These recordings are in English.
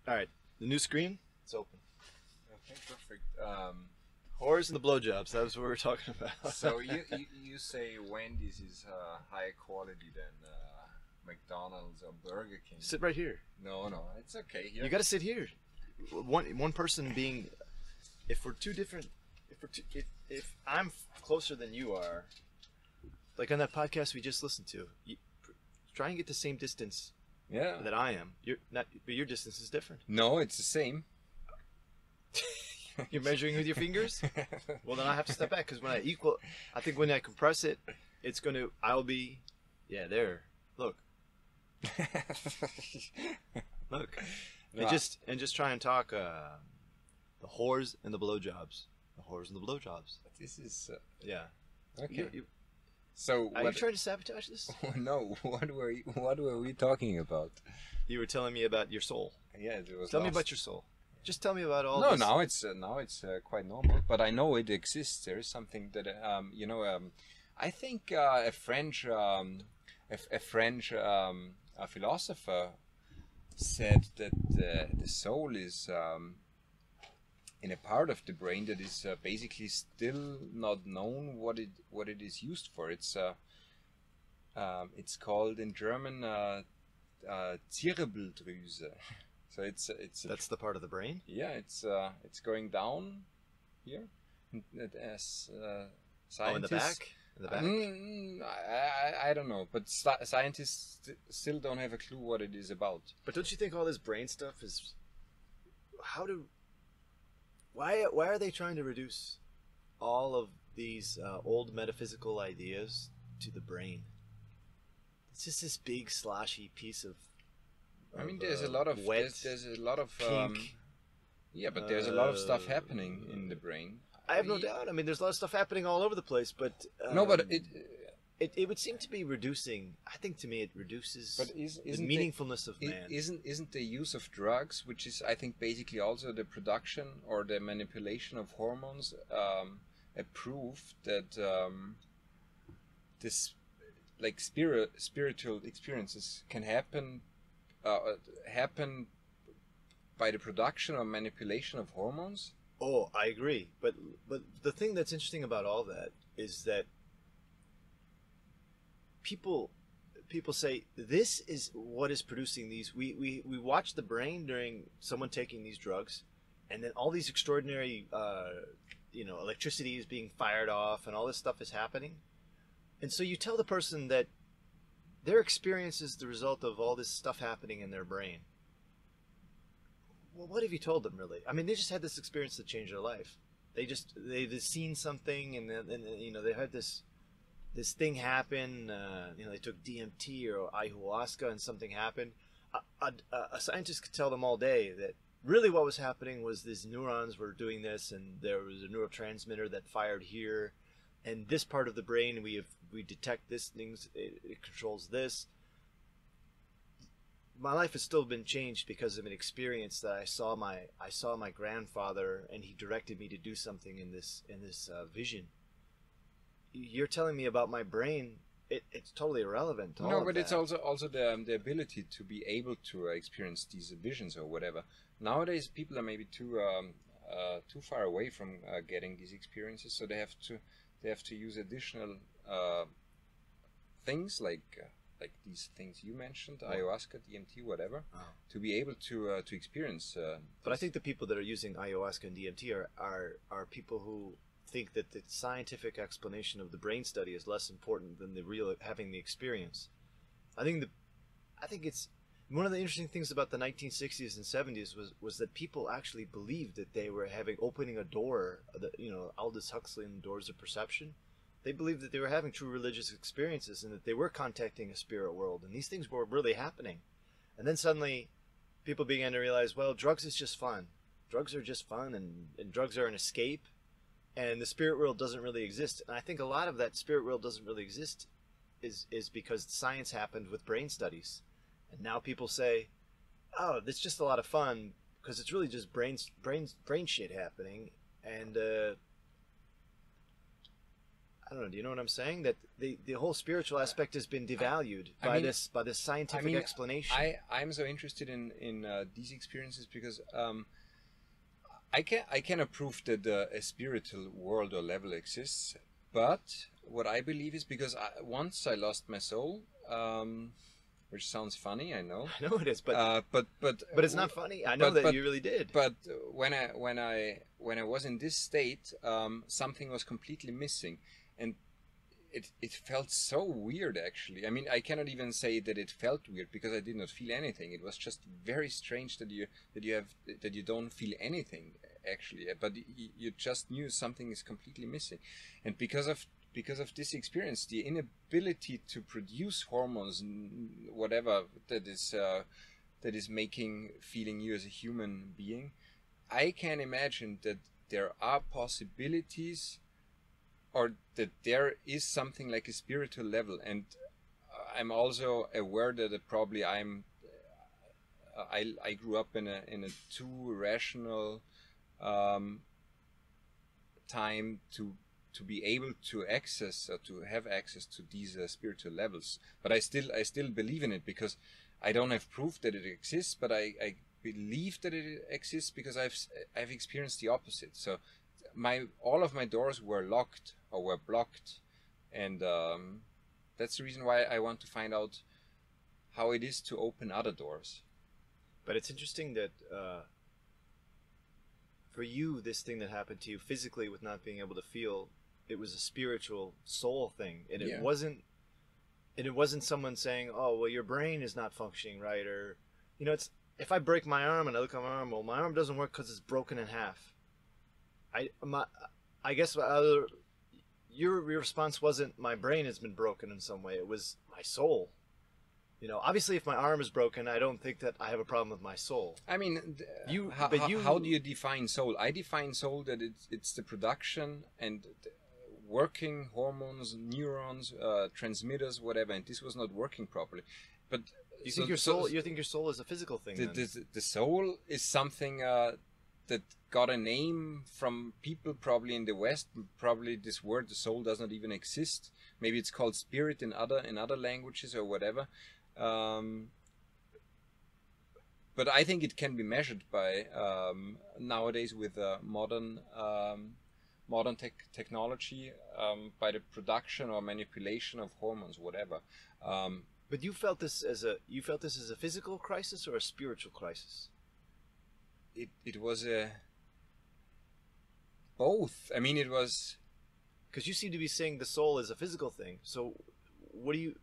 All right, the new screen, it's open. Okay, perfect. Whores and the blowjobs. That was what we were talking about. So you say Wendy's is higher quality than McDonald's or Burger King? Sit right here. No, no, it's okay. Here. You got to sit here. One person being, if we're two different, if I'm closer than you are, like on that podcast we just listened to, try and get the same distance Yeah. that I am. You're not, but your distance is different. No, it's the same. You're measuring with your fingers. Well, then I have to step back because when I think when I compress it, it's gonna. I'll be, yeah, there. Look, look, No, and just try and talk the whores and the blowjobs. The whores and the blowjobs. this is Yeah. okay. You, So are you what? trying to sabotage this? No, what were we talking about? You were telling me about your soul. Yeah, it was. Tell me lost. about your soul. Just tell me about all. No, this. now it's quite normal. But I know it exists. There is something that I think a French a philosopher said that the soul is in a part of the brain that is basically still not known what it is used for. It's called in German Zirbeldrüse. So it's That's the part of the brain. yeah, it's going down here. As scientists, Oh, in the back. In the back. I don't know, but scientists still don't have a clue what it is about. But don't you think all this brain stuff is? Why are they trying to reduce all of these old metaphysical ideas to the brain? It's just this big sloshy piece of. I mean, there's a lot of wet, there's a lot of pink. yeah, but there's a lot of stuff happening in the brain. I have no doubt. I mean, there's a lot of stuff happening all over the place, but No, but it would seem to be reducing. I think to me it reduces But the isn't meaningfulness of man. isn't the use of drugs, which is I think basically also the production or the manipulation of hormones, a proof that this like spiritual experiences can happen by the production or manipulation of hormones? Oh, I agree. But the thing that's interesting about all that is that people say this is what is producing these. We watch the brain during someone taking these drugs, and then all these extraordinary electricity is being fired off, and all this stuff is happening. And so you tell the person that their experience is the result of all this stuff happening in their brain. Well, what have you told them, really? I mean, they just had this experience that changed their life. They've seen something, and they had this thing happen. They took DMT or ayahuasca, and something happened. A scientist could tell them all day that really what was happening was these neurons were doing this, and there was a neurotransmitter that fired here, and this part of the brain we detect this things. It controls this. My life has still been changed because of an experience that I saw my grandfather, and he directed me to do something in this vision. You're telling me about my brain. It's totally irrelevant to all No, of but it's that. also the ability to be able to experience these visions or whatever. Nowadays, people are maybe too far away from getting these experiences, so they have to use additional things like these things you mentioned, ayahuasca, DMT, whatever, to be able to experience. But I think the people that are using ayahuasca and DMT are people who think that the scientific explanation of the brain study is less important than the real having the experience. I think it's one of the interesting things about the 1960s and 70s was that people actually believed that they were opening a door, Aldous Huxley and the Doors of Perception. They believed that they were having true religious experiences and that they were contacting a spirit world, and these things were really happening. And then suddenly people began to realize, well, drugs is just fun. Drugs are just fun, and drugs are an escape, and the spirit world doesn't really exist. And I think a lot of that spirit world doesn't really exist is because science happened with brain studies. And now people say, oh, it's just a lot of fun because it's really just brain shit happening. And I don't know. Do you know what I'm saying? That the whole spiritual aspect has been devalued by this scientific explanation. I'm so interested in these experiences because I cannot prove that a spiritual world or level exists. But what I believe is because once I lost my soul, which sounds funny, I know. I know it is, but it's not funny. I know that you really did. But when I was in this state, something was completely missing, and it felt so weird. Actually, I mean, I cannot even say that it felt weird because I did not feel anything. It was just very strange that you don't feel anything actually, but you just knew something is completely missing, and because of this experience, the inability to produce hormones, whatever that is feeling you as a human being, I can imagine that there are possibilities, or that there is something like a spiritual level. And I'm also aware that probably I grew up in a too rational time to be able to access or to have access to these spiritual levels. But I still believe in it because I don't have proof that it exists, but I believe that it exists because I've experienced the opposite. So all of my doors were locked or were blocked, and that's the reason why I want to find out how it is to open other doors. But it's interesting that for you, this thing that happened to you physically with not being able to feel, it was a spiritual soul thing, and it wasn't someone saying, "Oh, well, your brain is not functioning right," or, you know, it's if I break my arm and I look at my arm, well, my arm doesn't work because it's broken in half. I guess your response wasn't my brain has been broken in some way. It was my soul. You know, obviously, if my arm is broken, I don't think that I have a problem with my soul. I mean, how do you define soul? I define soul that it's the production and working hormones, neurons, transmitters, whatever. And this was not working properly. But you think your soul? You think your soul is a physical thing? The soul is something that got a name from people probably in the West. Probably this word, the soul, does not even exist. Maybe it's called spirit in other languages or whatever. But I think it can be measured by nowadays with modern technology, by the production or manipulation of hormones, whatever. But you felt this as a physical crisis or a spiritual crisis? It was both. I mean, it was because you seem to be saying the soul is a physical thing. So, what do you?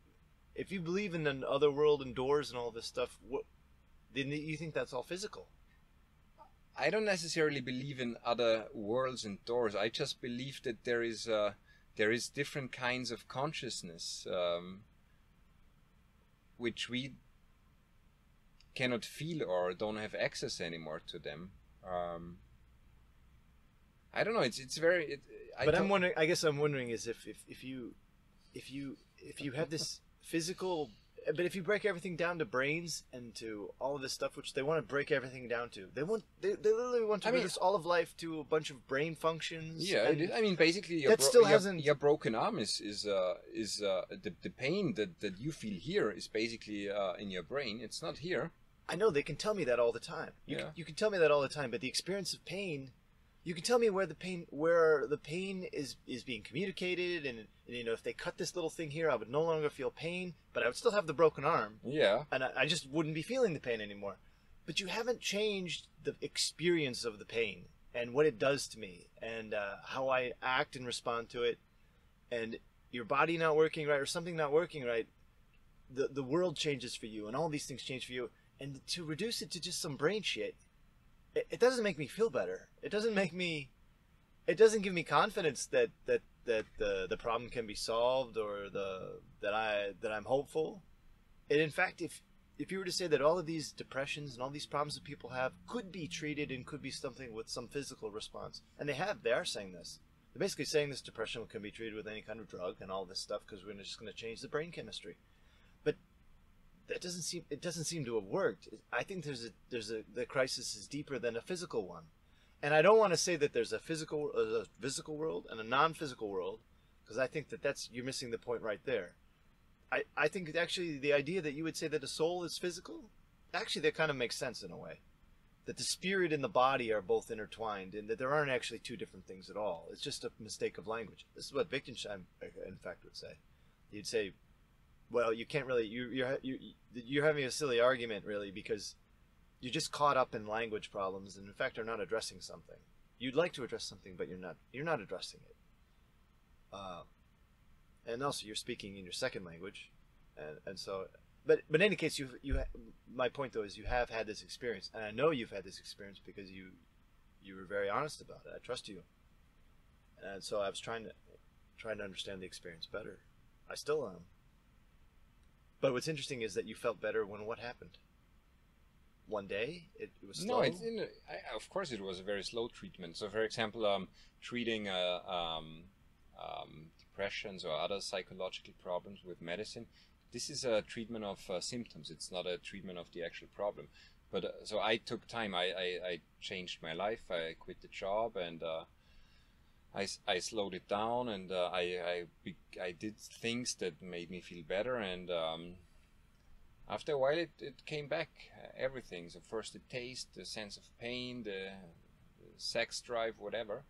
If you believe in an other world and doors and all this stuff, then you think that's all physical? I don't necessarily believe in other worlds and doors. I just believe that there is different kinds of consciousness, which we cannot feel or don't have access anymore to them. I don't know. It's very. I'm wondering. I guess I'm wondering is if you have this physical, but if you break everything down to brains and to all of this stuff, which they want to break everything down to, they literally want to reduce all of life to a bunch of brain functions. Yeah, I mean, basically, your broken arm is the pain that you feel here is basically in your brain. It's not here. I know they can tell me that all the time. You can tell me that all the time, but the experience of pain. You can tell me where the pain is being communicated, and you know, if they cut this little thing here, I would no longer feel pain, but I would still have the broken arm. Yeah. And I just wouldn't be feeling the pain anymore. But you haven't changed the experience of the pain and what it does to me and how I act and respond to it, and your body not working right or something not working right. The world changes for you, and all these things change for you, and to reduce it to just some brain shit. It doesn't make me feel better. It doesn't give me confidence that the problem can be solved or that I'm hopeful. And in fact, if you were to say that all of these depressions and all these problems that people have could be treated and could be something with some physical response, and they are saying this. They're basically saying this depression can be treated with any kind of drug and all this stuff because we're just going to change the brain chemistry. But it doesn't seem to have worked. I think the crisis is deeper than a physical one, and I don't want to say that there's a physical world and a non-physical world, because I think that you're missing the point right there. I think actually the idea that you would say that a soul is physical, actually that kind of makes sense in a way. That the spirit and the body are both intertwined, and that there aren't actually two different things at all. It's just a mistake of language. This is what Wittgenstein, in fact, would say. He'd say, well, you can't really, you're having a silly argument, really, because you're just caught up in language problems, and in fact are not addressing something. You'd like to address something, but you're not addressing it. And also you're speaking in your second language, and so, but in any case, my point though is you have had this experience, and I know you've had this experience because you were very honest about it. I trust you, and so I was trying to understand the experience better. I still am. But what's interesting is that you felt better when what happened? One day? It was slow? No, of course it was a very slow treatment. So, for example, treating depressions or other psychological problems with medicine, this is a treatment of symptoms. It's not a treatment of the actual problem. But so I took time. I changed my life. I quit the job, and I slowed it down, and I did things that made me feel better, and after a while it came back, everything. So first the taste, the sense of pain, the sex drive, whatever.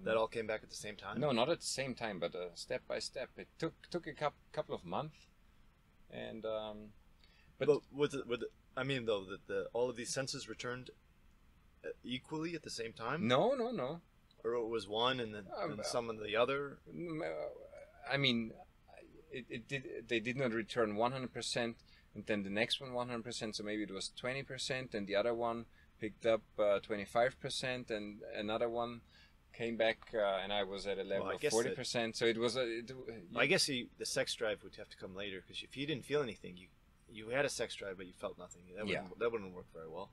That all came back at the same time? No, not at the same time, but step by step. It took a couple of months, and but I mean though that all of these senses returned equally at the same time? No. Or it was one and then some of the other? I mean, they did not return 100%, and then the next one 100%. So maybe it was 20%, and the other one picked up 25%, and another one came back, and I was at a level of 40%. So it was I guess the sex drive would have to come later, because if you didn't feel anything, you had a sex drive but you felt nothing. That wouldn't work very well.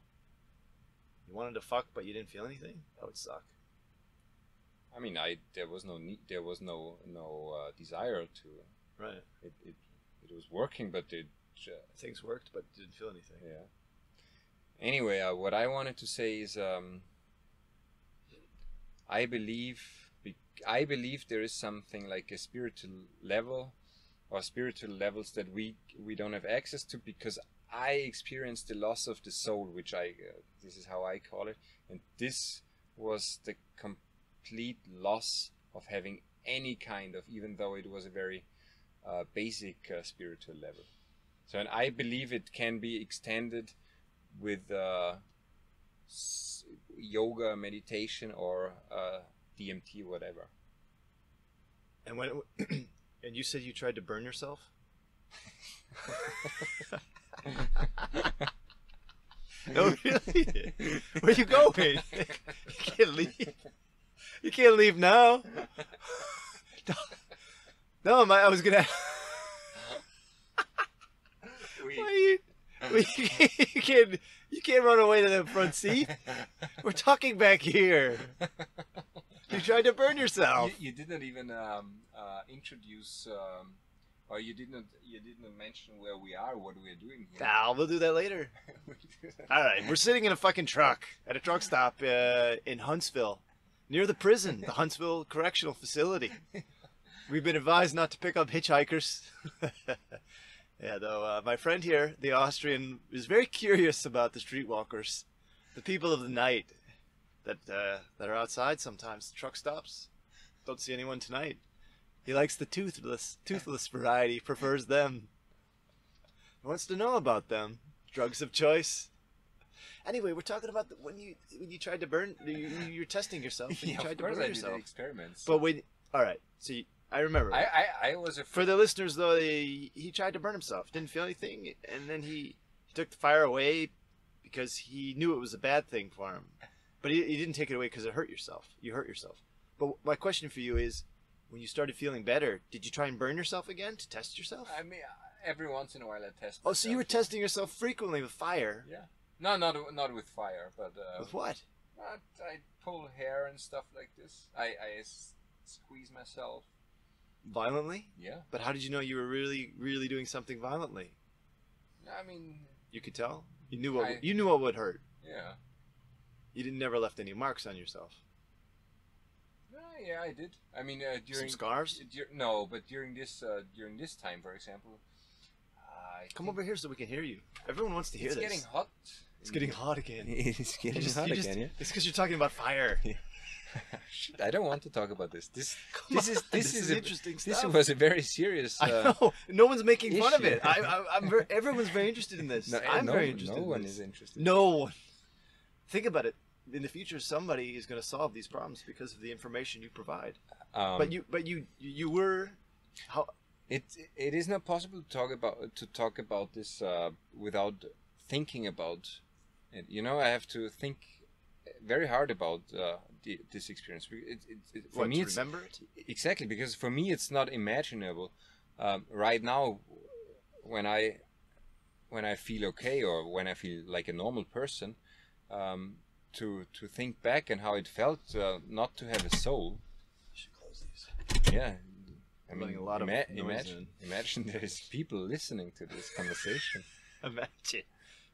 You wanted to fuck but you didn't feel anything? That would suck. I mean, there was no need, there was no desire to. Right. It was working, but things worked, but didn't feel anything. Yeah. Anyway, what I wanted to say is, I believe there is something like a spiritual level, or spiritual levels that we don't have access to, because I experienced the loss of the soul, which this is how I call it, and this was the complete loss of having any kind of, even though it was a very basic spiritual level. So, and I believe it can be extended with yoga, meditation, or DMT, whatever. And and you said you tried to burn yourself? No, really? Where are you going? You can't leave. You can't leave now. No, I was gonna. You can't run away to the front seat. We're talking back here. You tried to burn yourself. You didn't even introduce, or you didn't mention where we are, what we're doing here. We'll do that later. All right, we're sitting in a fucking truck at a truck stop in Huntsville, near the prison, the Huntsville Correctional Facility. We've been advised not to pick up hitchhikers. Yeah, though my friend here, the Austrian, is very curious about the streetwalkers, the people of the night that are outside sometimes. The truck stops. Don't see anyone tonight. He likes the toothless variety, prefers them. He wants to know about them. Drugs of choice. Anyway, we're talking about when you tried to burn. You're testing yourself. And you tried to burn yourself. I did experiments. But all right. So I remember. I was for the listeners though. He tried to burn himself. Didn't feel anything, and then he took the fire away because he knew it was a bad thing for him. But he didn't take it away because it hurt yourself. You hurt yourself. But my question for you is, when you started feeling better, did you try and burn yourself again to test yourself? I mean, every once in a while I test. Oh, so you were testing yourself frequently with fire? Yeah. No, not with fire, but with what? I pull hair and stuff like this. I squeeze myself. Violently? Yeah. But how did you know you were really, really doing something violently? I mean, you could tell. You knew what would hurt. Yeah. You never left any marks on yourself. yeah, I did. I mean, during Some scars? no, but during this time, for example, Come over here so we can hear you. Everyone wants to hear it's this. getting hot. It's getting hot again. It's getting hot again. Yeah. It's because you're talking about fire. I don't want to talk about this. This is interesting This stuff. was a very serious. I know. No one's making fun of issue. it. Everyone's very interested in this. I'm very interested. No in one this. is interested. No one. Think about it. In the future, somebody is going to solve these problems because of the information you provide. But you were how. It is not possible to talk about this without thinking about it. You know, I have to think very hard about this experience. For me, it's remember it exactly because for me it's not imaginable right now when I feel okay or when I feel like a normal person to think back and how it felt not to have a soul. You should close these. Yeah. I mean, a lot of imagine there's people listening to this conversation. Imagine.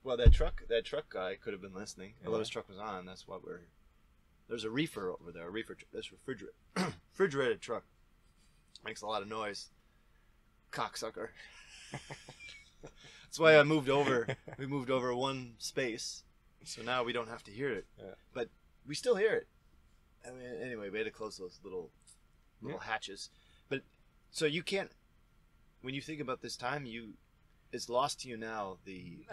Well, that truck guy could have been listening. Yeah. Although his truck was on, that's what we're. There's a reefer over there. This refrigerated truck makes a lot of noise. Cocksucker. That's why I moved over. We moved over one space, so now we don't have to hear it. Yeah. But we still hear it. I mean, anyway, we had to close those little hatches. But so you can't. When you think about this time, it's lost to you now. The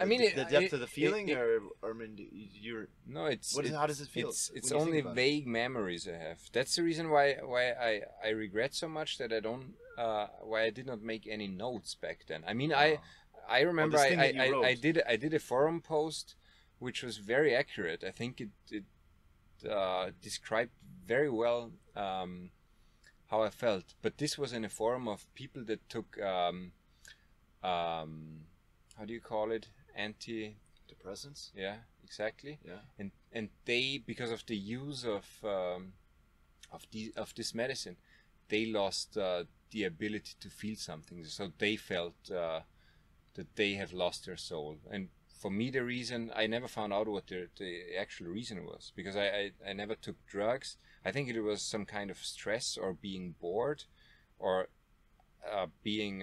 depth of the feeling, or I mean, you're. No, it's. How does it feel? It's only vague memories I have. That's the reason why I regret so much that I don't. Why I did not make any notes back then. I mean, I remember I did a forum post, which was very accurate. I think it described very well how I felt. But this was in a forum of people that took. How do you call it? Antidepressants? Yeah, exactly. Yeah. And they, because of the use of this medicine, they lost the ability to feel something. So they felt that they have lost their soul. And for me, the reason, I never found out what the actual reason was, because I never took drugs. I think it was some kind of stress or being bored or being...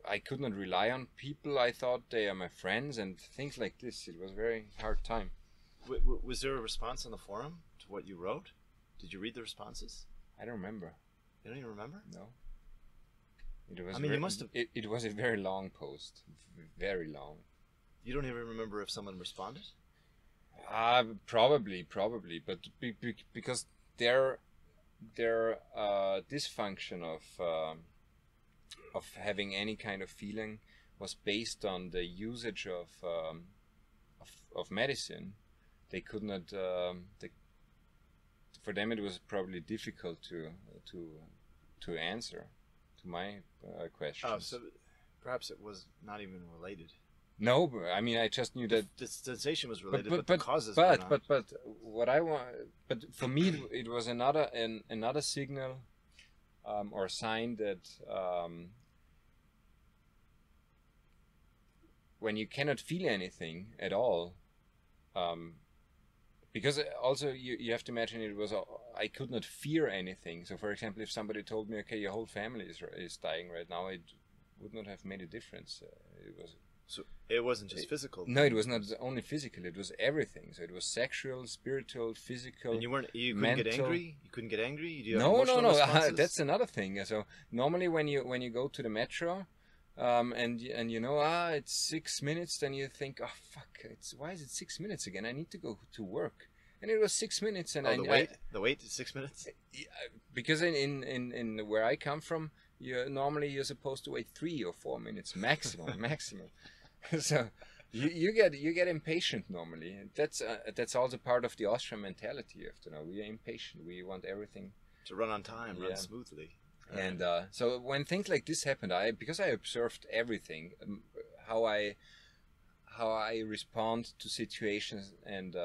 I could not rely on people. I thought they are my friends and things like this. It was a very hard time. Was there a response on the forum to what you wrote? Did you read the responses? I don't remember. You don't even remember? No. It was. I mean, you must have. It was a very long post, very long. You don't even remember if someone responded? Probably, but because their dysfunction of having any kind of feeling was based on the usage of medicine. They could not. For them, it was probably difficult to answer to my questions. Oh, so perhaps it was not even related. No, but I mean, I just knew that the sensation was related, but the causes were not. But what I want, but for me, it was another signal or sign that when you cannot feel anything at all, because also you have to imagine it was I could not fear anything. So, for example, if somebody told me, okay, your whole family is dying right now, it would not have made a difference. So it wasn't just physical. No, it was not only physical. It was everything. So it was sexual, spiritual, physical. And you couldn't get angry. You couldn't get angry. Do you have no. responses? That's another thing. So normally when you go to the metro, and you know it's 6 minutes, then you think, oh fuck, why is it 6 minutes again? I need to go to work. And it was 6 minutes, and the wait is 6 minutes. Because in where I come from, you're supposed to wait 3 or 4 minutes maximum. So you get impatient normally. That's also part of the Austrian mentality. You have to know we are impatient. We want everything to run on time, run smoothly. And so when things like this happened, because I observed everything, how I respond to situations, and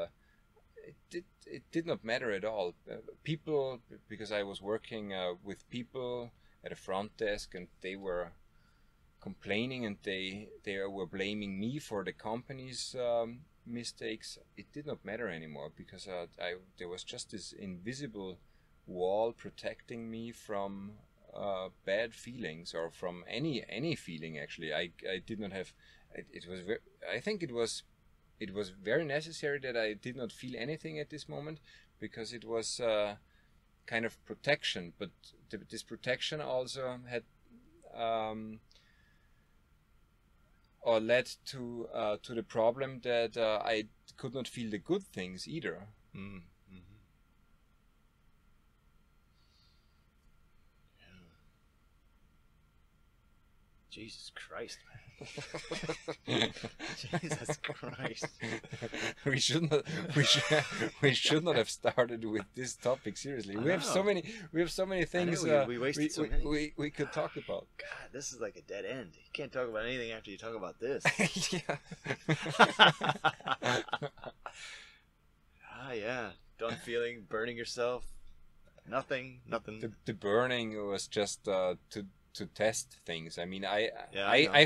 it did not matter at all. People, because I was working with people at a front desk, and they were complaining, and they were blaming me for the company's mistakes, it did not matter anymore, because there was just this invisible wall protecting me from bad feelings, or from any feeling. Actually, I did not have. It was I think it was very necessary that I did not feel anything at this moment, because it was kind of protection. But this protection also had or led to the problem that I could not feel the good things either. Mm. Mm-hmm. Jesus Christ, man. Jesus Christ. we should not have started with this topic. Seriously, we have so many things. We wasted so many. We could talk about. God, this is like a dead end. You can't talk about anything after you talk about this. Yeah. Yeah. Done feeling, burning yourself. Nothing. The burning was just to test things. I mean, I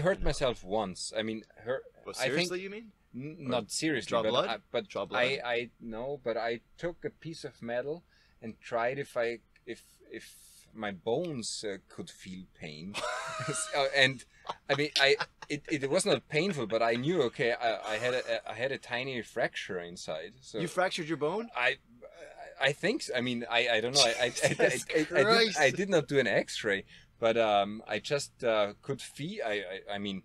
hurt myself once. I mean, Well, seriously, you mean? Not seriously, draw but blood? but Draw blood? I know, but I took a piece of metal and tried if my bones could feel pain. And I mean, it was not painful, but I knew, okay, I had a tiny fracture inside. So You fractured your bone? I think so. I mean, I don't know. I did not do an X-ray, but I just could feel. I mean,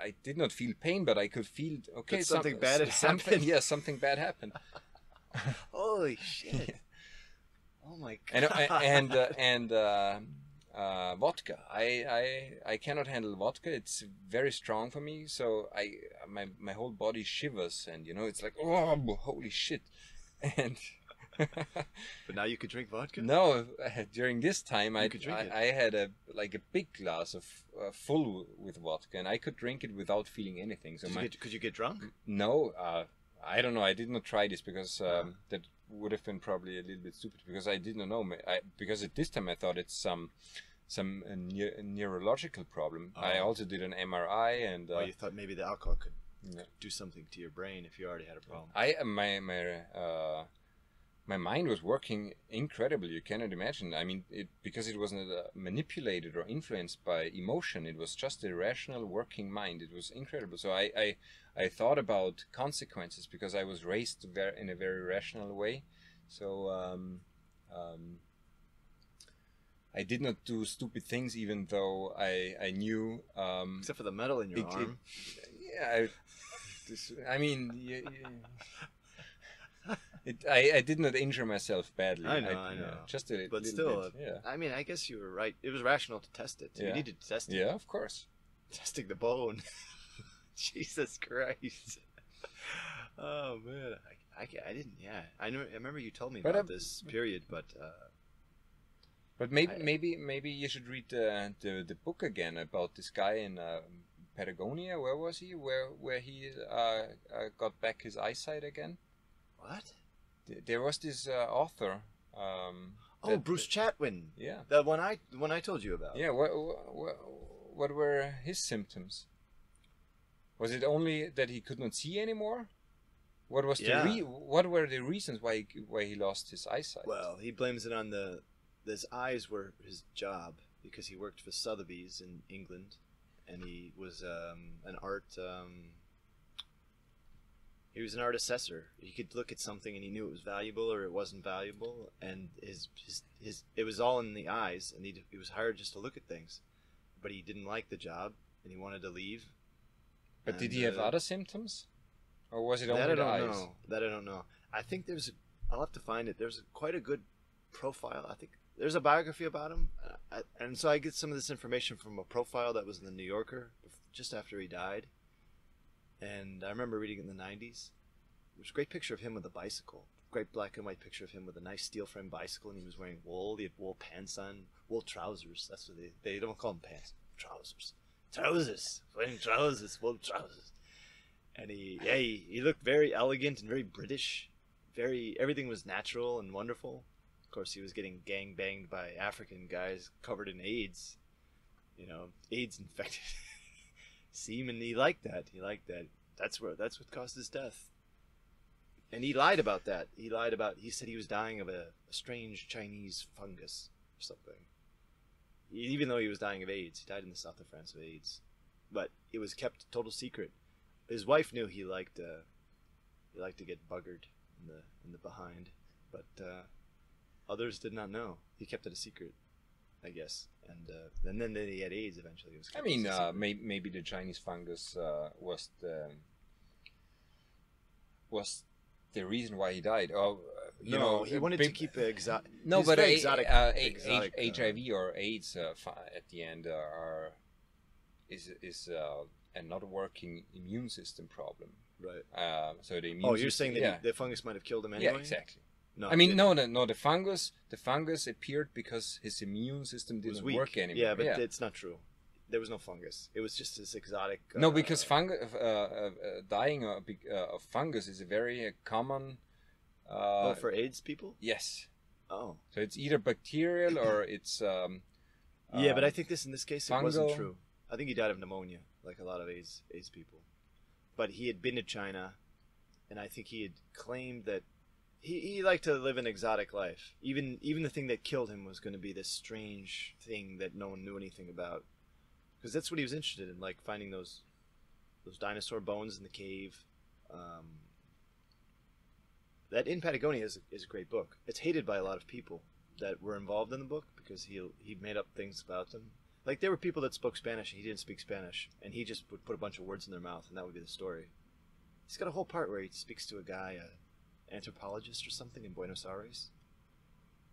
I did not feel pain, but I could feel, okay, That something bad had happened. Yeah, something bad happened. Holy shit! Oh my And god! and vodka. I cannot handle vodka. It's very strong for me. So my whole body shivers, and it's like, oh, holy shit. And But now you could drink vodka? no, during this time I could drink it. I had a big glass of full with vodka, and I could drink it without feeling anything. So Could you get drunk? no, I don't know. I did not try this, because that would have been probably a little bit stupid, because I did not know. Because at this time I thought it's some neurological problem. I also did an MRI, and You thought maybe the alcohol could yeah. do something to your brain if you already had a problem. My mind was working incredibly. You cannot imagine. I mean, because it wasn't manipulated or influenced by emotion. It was just a rational working mind. It was incredible. So I thought about consequences, because I was raised in a very rational way. So I did not do stupid things, even though I knew. Except for the metal in your arm. I mean, I did not injure myself badly. I know. Just a little But still, bit. Yeah. I mean, I guess you were right. It was rational to test it. Yeah. You needed to test it. Yeah, of course. Testing the bone. Jesus Christ. Oh man, I didn't. Yeah, I remember you told me about this period, but. But maybe you should read the book again about this guy in Patagonia. Where was he? Where he got back his eyesight again? What? There was this author. Bruce Chatwin. Yeah. The one I told you about. Yeah. What were his symptoms? Was it only that he could not see anymore? What was what were the reasons why he lost his eyesight? Well, he blames it on his eyes were his job, because he worked for Sotheby's in England, and he was an art. He was an art assessor. He could look at something and he knew it was valuable or it wasn't valuable, and his it was all in the eyes, and he was hired just to look at things, but he didn't like the job and he wanted to leave. But did he have other symptoms, or was it only that the I eyes? don't know. That I don't know. I think I'll have to find it. There's quite a good profile. I think there's a biography about him, and so I get some of this information from a profile that was in the New Yorker just after he died. And I remember reading it in the 90s. There's a great picture of him with a bicycle. Great black and white picture of him with a nice steel frame bicycle, and he was wearing wool. He had wool pants on, wool trousers. That's what they don't call them pants, trousers. Trousers, wearing trousers, wool trousers. And he looked very elegant and very British. Everything was natural and wonderful. Of course, he was getting gang banged by African guys covered in AIDS. AIDS infected semen. He liked that. that's what caused his death. And he lied about that. He said he was dying of a strange Chinese fungus or something. Even though he was dying of AIDS, he died in the south of France of AIDS, but it was kept total secret. His wife knew he liked to get buggered in the behind, but others did not know. He kept it a secret, I guess, and then he had AIDS eventually. It was I mean, maybe the Chinese fungus was the reason why he died. Oh, you know, he wanted to keep it exotic. No, but exotic, HIV or AIDS at the end is a not working immune system problem. Right. So the immune. You're saying that the fungus might have killed him anyway? Yeah, exactly. No, I mean, no. The fungus appeared because his immune system didn't work anymore. Yeah, but it's not true. There was no fungus. It was just this exotic. No, because dying of fungus is a very common. For AIDS people? Yes. Oh. So it's either bacterial or it's. Yeah, but I think in this case, fungal. it wasn't true. I think he died of pneumonia, like a lot of AIDS people. But he had been to China, and I think he had claimed that he liked to live an exotic life. Even the thing that killed him was going to be this strange thing that no one knew anything about, because that's what he was interested in, like finding those dinosaur bones in the cave. That in Patagonia is a great book. It's hated by a lot of people that were involved in the book because he made up things about them. Like there were people that spoke Spanish and he didn't speak Spanish, and he just would put a bunch of words in their mouth and that would be the story. He's got a whole part where he speaks to a guy, an anthropologist or something in Buenos Aires,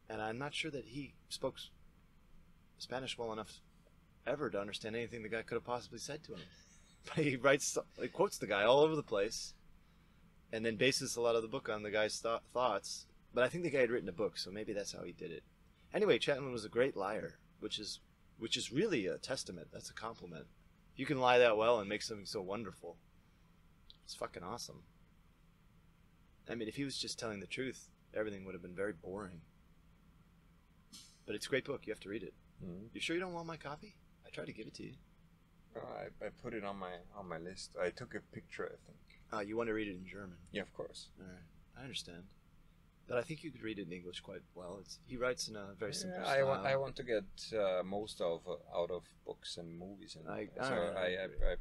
and I'm not sure that he spoke Spanish well enough ever to understand anything the guy could have possibly said to him. But he quotes the guy all over the place, and then bases a lot of the book on the guy's thoughts. But I think the guy had written a book, so maybe that's how he did it. Anyway, Chatwin was a great liar, which is really a testament. That's a compliment. You can lie that well and make something so wonderful. It's fucking awesome. I mean, if he was just telling the truth, everything would have been very boring. But it's a great book. You have to read it. Mm-hmm. You sure you don't want my copy? I tried to give it to you. I put it on my list. I took a picture, I think. You want to read it in German? Yeah, of course. All right, I understand. But I think you could read it in English quite well. He writes in a very simple style. I want to get most out of books and movies, and I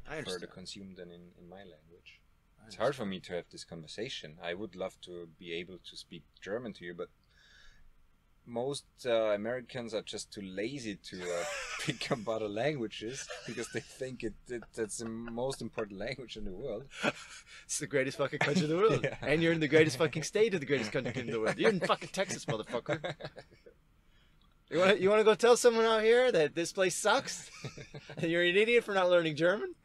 prefer to consume them in my language. It's hard for me to have this conversation. I would love to be able to speak German to you, but most Americans are just too lazy to pick up other languages because they think that's the most important language in the world. It's the greatest fucking country in the world. Yeah. And you're in the greatest fucking state of the greatest country in the world. You're in fucking Texas, motherfucker. You want to go tell someone out here that this place sucks? And you're an idiot for not learning German?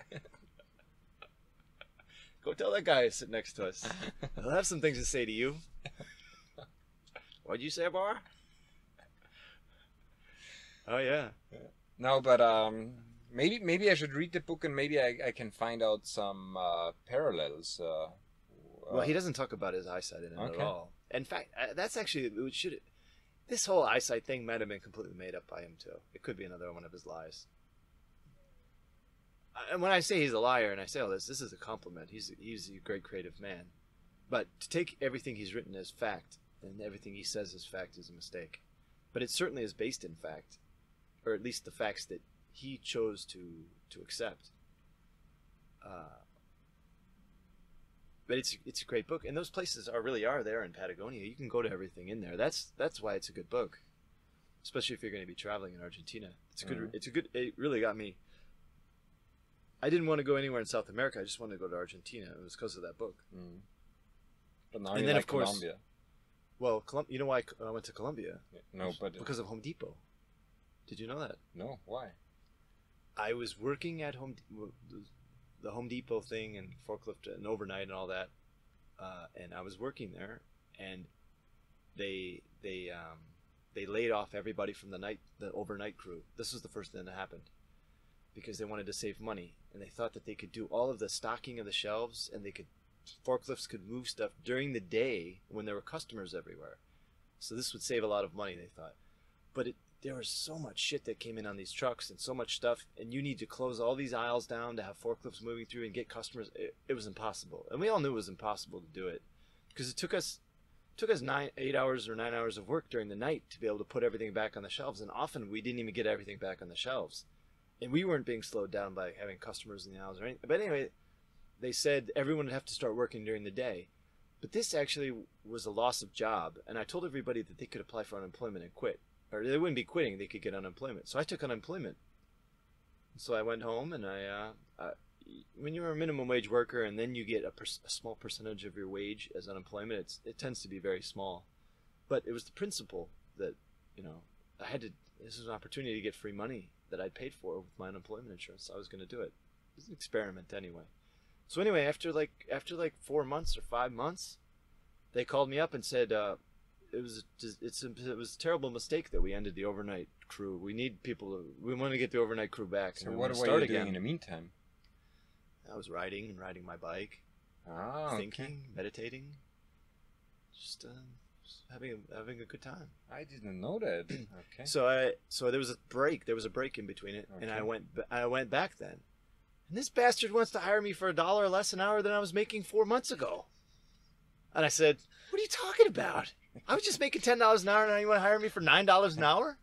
Go tell that guy sitting next to us. He'll have some things to say to you. What'd you say, Bar? Oh yeah. No, but maybe I should read the book and maybe I can find out some parallels. Well, he doesn't talk about his eyesight in it at all. In fact, that's actually this whole eyesight thing might have been completely made up by him too. It could be another one of his lies. And when I say he's a liar and I say all this is a compliment. He's a great creative man. But to take everything he's written as fact and everything he says as fact is a mistake. But it certainly is based in fact, or at least the facts that he chose to accept. But it's a great book, and those places are there in Patagonia. You can go to everything in there. That's why it's a good book, especially if you're going to be traveling in Argentina. It really got me. I didn't want to go anywhere in South America. I just wanted to go to Argentina. It was because of that book. Mm. But now of course, Colombia. Well, you know why I went to Colombia? No, but because of Home Depot. Did you know that? No, why? I was working at the Home Depot thing and forklift and overnight and all that, and I was working there, and they laid off everybody from the overnight crew. This was the first thing that happened, because they wanted to save money, and they thought that they could do all of the stocking of the shelves, and forklifts could move stuff during the day when there were customers everywhere. So this would save a lot of money, they thought. But there was so much shit that came in on these trucks and so much stuff, and you need to close all these aisles down to have forklifts moving through and get customers. It was impossible, and we all knew it was impossible to do it because it took us 8 hours or 9 hours of work during the night to be able to put everything back on the shelves, and often we didn't even get everything back on the shelves, and we weren't being slowed down by having customers in the aisles or anything. But anyway, they said everyone would have to start working during the day, but this actually was a loss of job, and I told everybody that they could apply for unemployment and quit. Or they wouldn't be quitting, they could get unemployment. So I took unemployment. So I went home, and when you're a minimum wage worker and then you get a small percentage of your wage as unemployment, it tends to be very small. But it was the principle that, this was an opportunity to get free money that I'd paid for with my unemployment insurance. So I was going to do it. It was an experiment anyway. So anyway, after like 4 months or 5 months, they called me up and said, it was a terrible mistake that we ended the overnight crew. We need people. We want to get the overnight crew back. So what were you doing in the meantime? I was riding my bike, thinking, meditating, just having a good time. I didn't know that. Okay. So there was a break. There was a break in between it, and I went back then. And this bastard wants to hire me for $1 less an hour than I was making 4 months ago. And I said, "What are you talking about? I was just making $10 an hour, and now you want to hire me for $9 an hour?"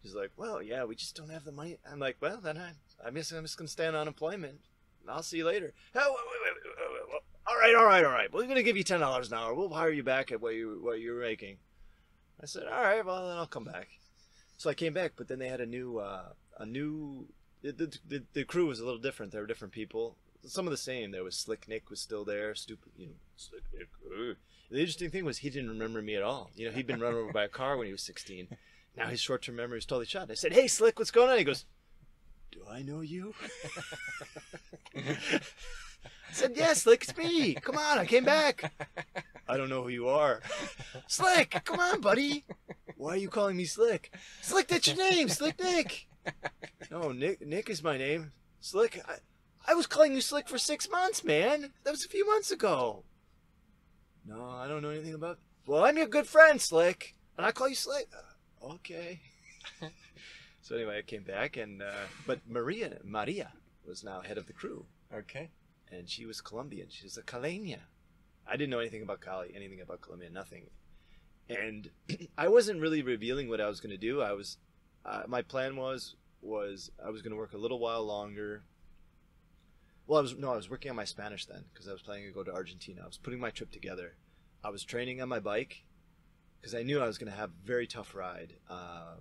He's like, "Well, yeah, we just don't have the money." I'm like, "Well, then I'm just going to stay on unemployment. I'll see you later." "Oh, wait. All right. We're going to give you $10 an hour. We'll hire you back at what you were making." I said, "All right, well, then I'll come back." So I came back, but then they had the crew was a little different. There were different people. Some of the same. There was Slick Nick was still there. Stupid, Slick Nick. The interesting thing was he didn't remember me at all. He'd been run over by a car when he was 16. Now his short-term memory was totally shot. I said, "Hey, Slick, what's going on?" He goes, "Do I know you?" I said, "Yeah, Slick, it's me. Come on, I came back." "I don't know who you are." "Slick, come on, buddy." "Why are you calling me Slick?" "Slick, that's your name, Slick Nick." "No, Nick is my name. Slick, I was calling you Slick for 6 months, man. That was a few months ago." "No, I don't know anything about." "Well, I'm your good friend, Slick, and I call you Slick." "Okay." So anyway, I came back, and but Maria was now head of the crew. Okay. And she was Colombian. She was a caleña. I didn't know anything about Cali, anything about Colombia, nothing. And I wasn't really revealing what I was going to do. My plan was I was going to work a little while longer. Well, I was working on my Spanish then because I was planning to go to Argentina. I was putting my trip together. I was training on my bike because I knew I was going to have a very tough ride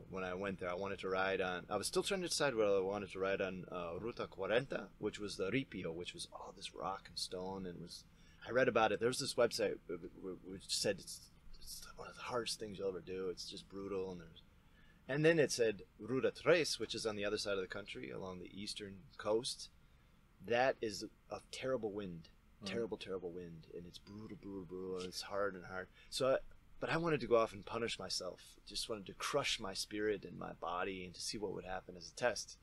when I went there. I was still trying to decide whether I wanted to ride on Ruta 40, which was the Ripio, which was all this rock and stone. I read about it. There was this website which said it's one of the hardest things you'll ever do. It's just brutal. And then it said Ruta 3, which is on the other side of the country along the eastern coast. That is a terrible wind. Terrible wind. And it's brutal. And it's hard. But I wanted to go off and punish myself. Just wanted to crush my spirit and my body and to see what would happen as a test.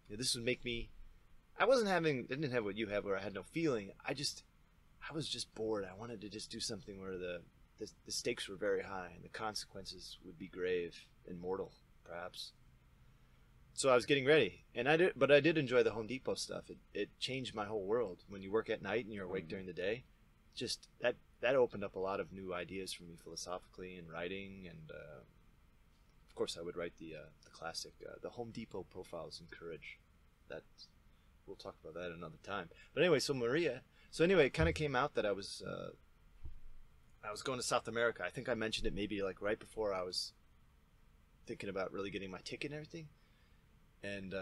This would make me... I didn't have what you have where I had no feeling. I was just bored. I wanted to just do something where the stakes were very high and the consequences would be grave and mortal, perhaps. So I was getting ready, but I did enjoy the Home Depot stuff. It changed my whole world. When you work at night and you're awake during the day, just that opened up a lot of new ideas for me philosophically and writing. And of course, I would write the classic, the Home Depot Profiles in Courage. We'll talk about that another time. But anyway, it kind of came out that I was going to South America. I think I mentioned it maybe like right before I was thinking about really getting my ticket and everything. And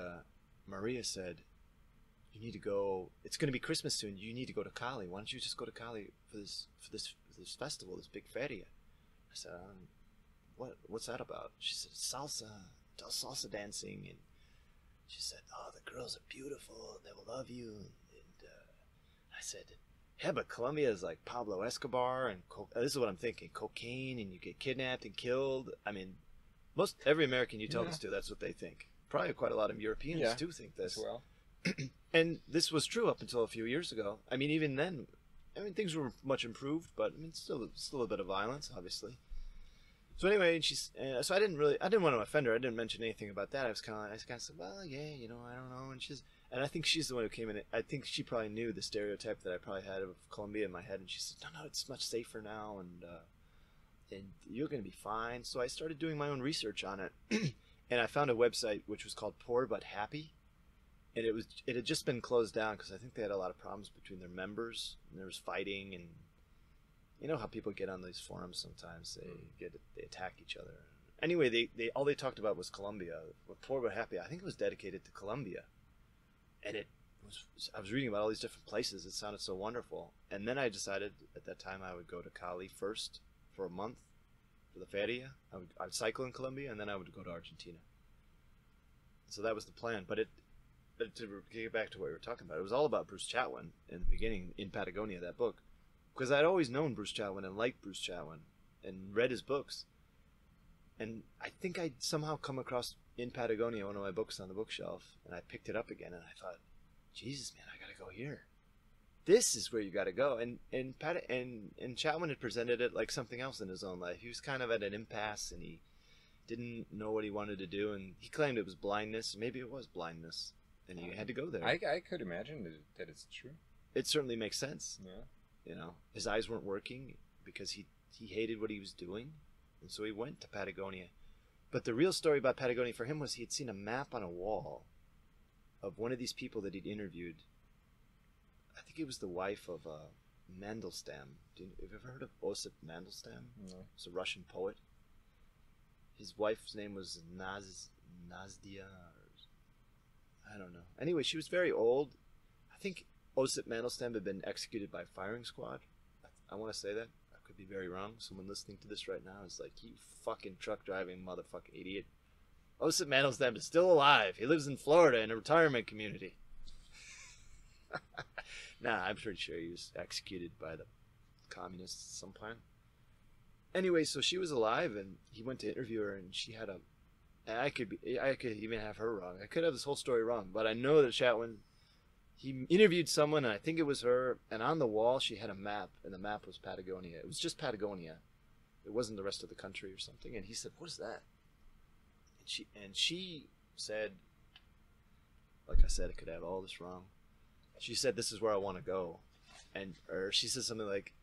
Maria said, "You need to go. It's going to be Christmas soon. You need to go to Cali. Why don't you just go to Cali for this festival, this big feria?" I said, "What's that about?" She said, salsa dancing." And she said, "Oh, the girls are beautiful. They will love you." And I said, "Yeah, but Colombia is like Pablo Escobar, and this is what I'm thinking: cocaine, and you get kidnapped and killed." I mean, every American you tell this to, that's what they think. Probably quite a lot of Europeans do think this. As well. And this was true up until a few years ago. I mean, even then, things were much improved, but still a bit of violence, obviously. So anyway, and so I didn't want to offend her. I didn't mention anything about that. I kind of said, well, yeah, you know, I don't know. And I think she's the one who came in. I think she probably knew the stereotype that I probably had of Colombia in my head, and she said, no, it's much safer now, and you're going to be fine. So I started doing my own research on it, and I found a website which was called Poor But Happy, and it had just been closed down because I think they had a lot of problems between their members, and there was fighting, and you know how people get on these forums sometimes, they attack each other. Anyway, they all they talked about was Colombia. With Poor But Happy, I think it was dedicated to Colombia, and I was reading about all these different places. It sounded so wonderful, and then I decided at that time I would go to Cali first for a month for the feria. I'd cycle in Colombia, and then I would go to Argentina. So that was the plan. But to get back to what we were talking about, it was all about Bruce Chatwin in the beginning in Patagonia, that book, because I'd always known Bruce Chatwin and liked Bruce Chatwin and read his books, and I think I'd somehow come across in Patagonia one of my books on the bookshelf, and I picked it up again, and I thought, Jesus, man, I gotta go here. This is where you got to go. And Chatwin had presented it like something else in his own life. He was kind of at an impasse, and he didn't know what he wanted to do, and he claimed it was blindness. Maybe it was blindness, and he had to go there. I could imagine that it's true. It certainly makes sense. Yeah. You know, his eyes weren't working because he hated what he was doing, and so he went to Patagonia. But the real story about Patagonia for him was he had seen a map on a wall of one of these people that he'd interviewed. I think it was the wife of Mandelstam. Have you ever heard of Osip Mandelstam? No. He's a Russian poet. His wife's name was Nazdia. I don't know. Anyway, she was very old. I think Osip Mandelstam had been executed by firing squad. I want to say that. I could be very wrong. Someone listening to this right now is like, you fucking truck driving motherfucking idiot. Osip Mandelstam is still alive. He lives in Florida in a retirement community. Nah, I'm pretty sure he was executed by the communists at some point. Anyway, so she was alive, and he went to interview her, and she had I could even have her wrong. I could have this whole story wrong, but I know that Chatwin, he interviewed someone, and I think it was her, and on the wall she had a map, and the map was Patagonia. It was just Patagonia. It wasn't the rest of the country or something. And he said, "What is that?" And she said, like I said, I could have all this wrong. She said, "This is where I want to go," or she said something like,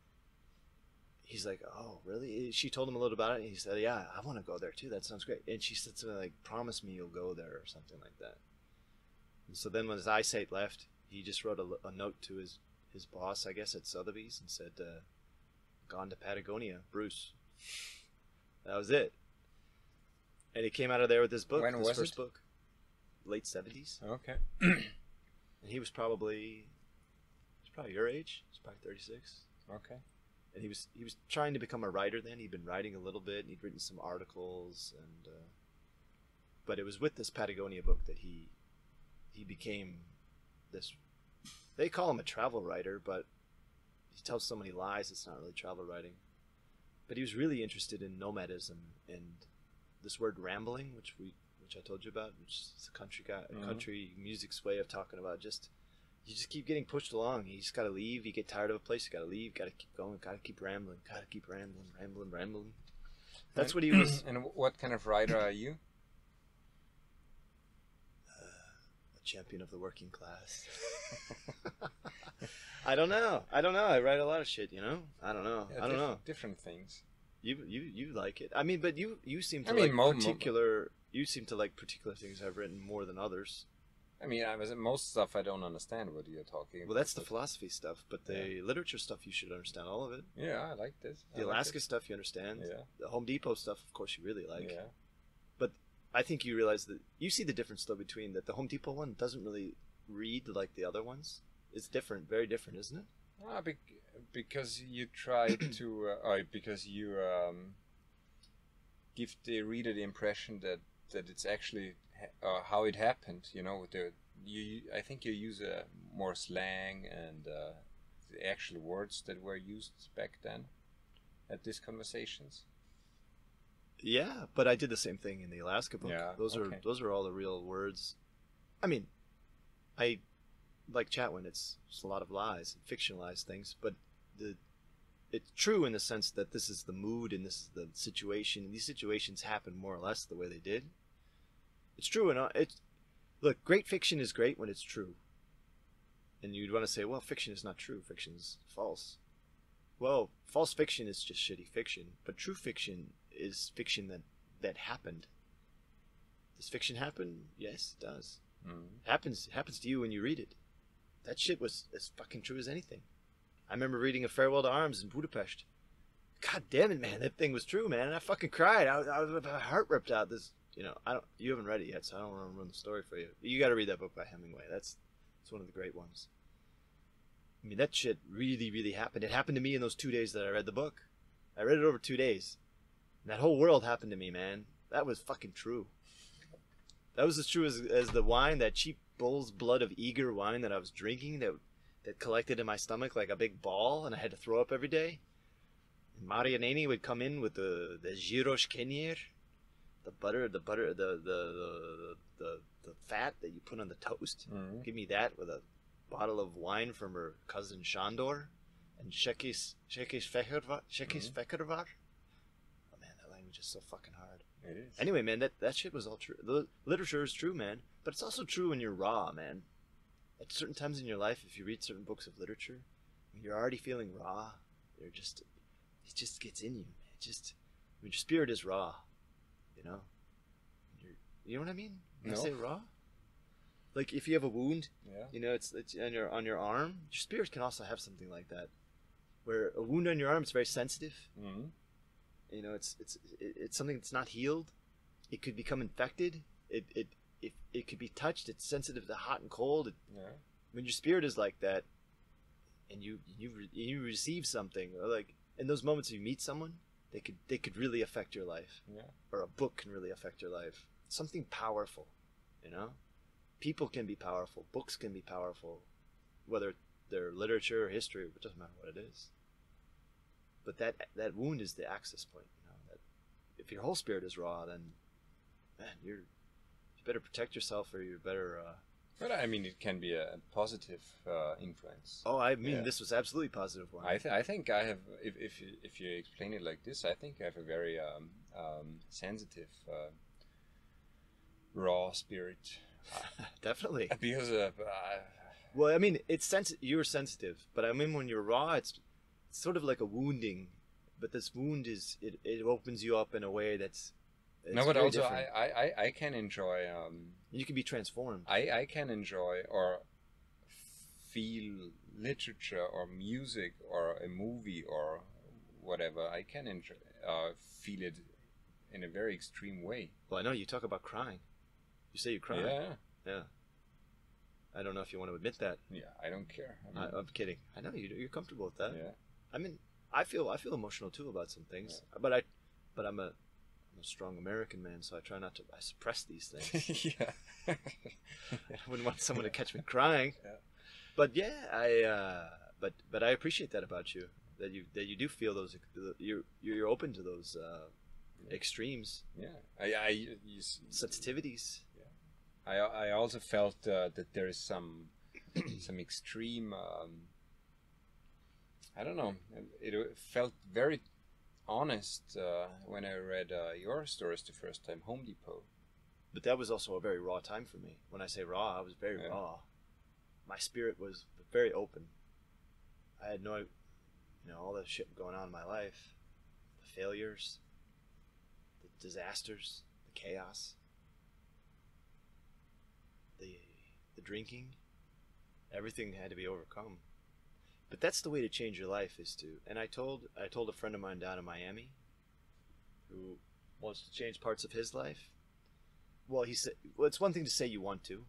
he's like, "Oh, really?" She told him a little about it, and he said, "Yeah, I want to go there too. That sounds great." And she said something like, "Promise me you'll go there," or something like that. And so then when his eyesight left, he just wrote a note to his boss, I guess, at Sotheby's, and said, "Gone to Patagonia, Bruce." That was it. And he came out of there with his book. When was his first it? book. Late 70s. Okay. And he was probably your age. He's probably 36. Okay. And he was trying to become a writer then. He'd been writing a little bit, and he'd written some articles, and but it was with this Patagonia book that he became this. They call him a travel writer, but he tells so many lies. It's not really travel writing. But he was really interested in nomadism and this word rambling, which I told you about, which is a country music's way of talking about you just keep getting pushed along. You just gotta leave. You get tired of a place, you gotta leave. Gotta keep going. Gotta keep rambling. Gotta keep rambling. That's what he was. And what kind of writer are you? A champion of the working class. I don't know. I write a lot of shit. I don't know. Yeah, I don't know. Different things. You like it. I mean, but you seem to You seem to like particular things I've written more than others. I mean, most stuff I don't understand what you're talking about. Well, that's the philosophy stuff, but the literature stuff you should understand all of it. Yeah, I like this. The Alaska stuff you understand. Yeah. The Home Depot stuff, of course, you really like. Yeah. But I think you realize that you see the difference though between that the Home Depot one doesn't really read like the other ones. It's different, very different, isn't it? Because you try to, because you give the reader the impression that it's actually how it happened. I think you use more slang and the actual words that were used back then at these conversations. Yeah, but I did the same thing in the Alaska book. Yeah, those are all the real words. I mean, like Chatwin, it's a lot of lies, fictionalized things, but it's true in the sense that this is the mood and this is the situation, and these situations happen more or less the way they did. It's true, and look, great fiction is great when it's true. And you'd want to say, well, fiction is not true, fiction's false. Well, false fiction is just shitty fiction, but true fiction is fiction that happened. Does fiction happen? Yes, it does. It happens to you when you read it. That shit was as fucking true as anything. I remember reading A Farewell to Arms in Budapest. God damn it, man, that thing was true, man. And I fucking cried. I was my heart ripped out. You haven't read it yet, so I don't want to ruin the story for you. You got to read that book by Hemingway. It's one of the great ones. I mean, that shit really, really happened. It happened to me in those 2 days that I read the book. I read it over 2 days. And that whole world happened to me, man. That was fucking true. That was as true as the wine, that cheap bull's blood of eager wine that I was drinking that collected in my stomach like a big ball, and I had to throw up every day. And Marianeni would come in with the gyros kenier, the fat that you put on the toast. Give me that with a bottle of wine from her cousin Shandor, and Shekis Fekervar. Oh man, that language is so fucking hard. It is. Anyway, man, that shit was all true. The literature is true, man, but it's also true when you're raw, man. At certain times in your life, if you read certain books of literature, when you're already feeling raw, it just gets in you. Your spirit is raw, you know. You know what I mean? When I say raw, like if you have a wound, you know, it's on your arm. Your spirit can also have something like that, where a wound on your arm is very sensitive. You know, it's something that's not healed. It could become infected. It could be touched. It's sensitive to hot and cold. When your spirit is like that, and you receive something, or like in those moments you meet someone, they could really affect your life. Or a book can really affect your life. Something powerful, you know. People can be powerful. Books can be powerful, whether they're literature or history. It doesn't matter what it is. But that wound is the access point. You know, that if your whole spirit is raw, then man, you better protect yourself, or you better. But I mean, it can be a positive influence. Oh, I mean, this was absolutely positive one. I think I have. If you explain it like this, I think I have a very sensitive, raw spirit. Definitely. Because well, I mean, you're sensitive, but I mean, when you're raw, it's sort of like a wounding, but this wound it opens you up in a way that's but also different. I can enjoy. You can be transformed. I can enjoy or feel literature or music or a movie or whatever. I can enjoy, feel it in a very extreme way. Well, I know you talk about crying. You say you cry. Yeah. I don't know if you want to admit that. Yeah, I don't care. I'm kidding. I know you're comfortable with that. Yeah. I mean, I feel emotional too about some things, but I'm a strong American man, so I try not to. I suppress these things. I wouldn't want someone to catch me crying. But but I appreciate that about you. That you do feel those. You're open to those extremes. Sensitivities. I also felt that there is some extreme. I don't know. It felt very honest when I read your stories the first time, Home Depot. But that was also a very raw time for me. When I say raw, I was very raw. My spirit was very open. I had all the shit going on in my life, the failures, the disasters, the chaos, the drinking. Everything had to be overcome. But that's the way to change your life, is to. And I told a friend of mine down in Miami, who wants to change parts of his life. Well, he said, it's one thing to say you want to,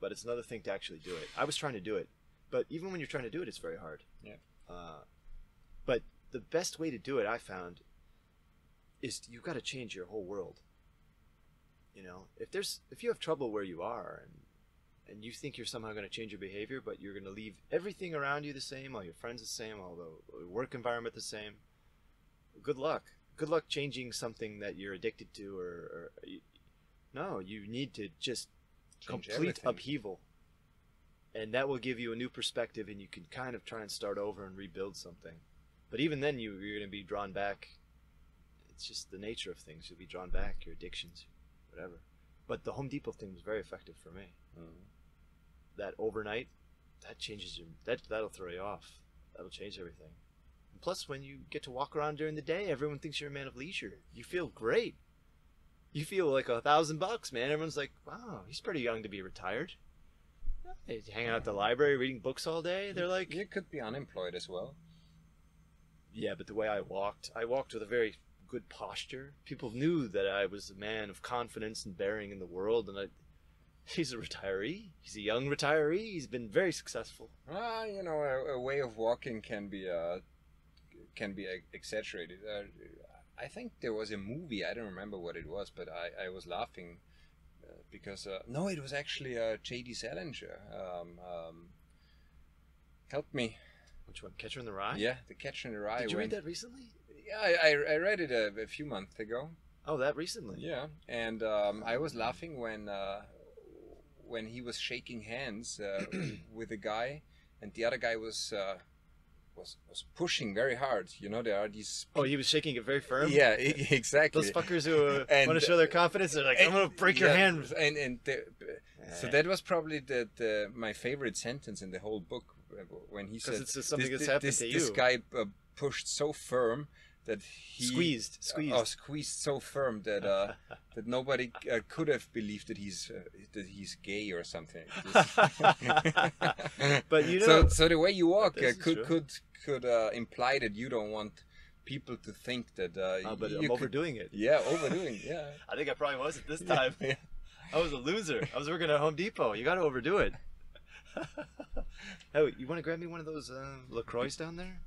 but it's another thing to actually do it. I was trying to do it, but even when you're trying to do it, it's very hard. But the best way to do it, I found, is you've got to change your whole world. You know, if you have trouble where you are, and you think you're somehow going to change your behavior, but you're going to leave everything around you the same, all your friends the same, all the work environment the same, good luck. Good luck changing something that you're addicted to, no, you need to just complete everything. Upheaval. And that will give you a new perspective, and you can kind of try and start over and rebuild something. But even then, you're going to be drawn back. It's just the nature of things. You'll be drawn back, your addictions, whatever. But the Home Depot thing was very effective for me. That overnight, that changes your... That'll throw you off. That'll change everything. And plus, when you get to walk around during the day, everyone thinks you're a man of leisure. You feel great. You feel like $1,000, man. Everyone's like, wow, he's pretty young to be retired. He's hanging out at the library, reading books all day. They're like... You could be unemployed as well. Yeah, but the way I walked with a very good posture. People knew that I was a man of confidence and bearing in the world, and he's a retiree. He's a young retiree. He's been very successful. You know, a way of walking can be exaggerated. I think there was a movie, I don't remember what it was, but I was laughing because, no, it was actually J.D. Salinger. Help me. Which one? Catcher in the Rye? Yeah, The Catcher in the Rye. Did you read that recently? Yeah, I read it a few months ago. Oh, that recently? Yeah, and I was laughing when he was shaking hands with a guy, and the other guy was pushing very hard. You know, there are these... Oh, he was shaking it very firm? Yeah, exactly. Those fuckers who want to show their confidence, they're like, I'm going to break your hand. So that was probably my favorite sentence in the whole book, when he said... Because it's something that's happened to you. This guy pushed so firm that he... Squeezed. Oh, squeezed so firm that that nobody could have believed that he's gay or something. But you know... So the way you walk could imply that you don't want people to think that... but I'm overdoing it. Yeah, overdoing, yeah. I think I probably was at this time. Yeah. I was a loser. I was working at Home Depot. You got to overdo it. Oh, you want to grab me one of those LaCroix down there?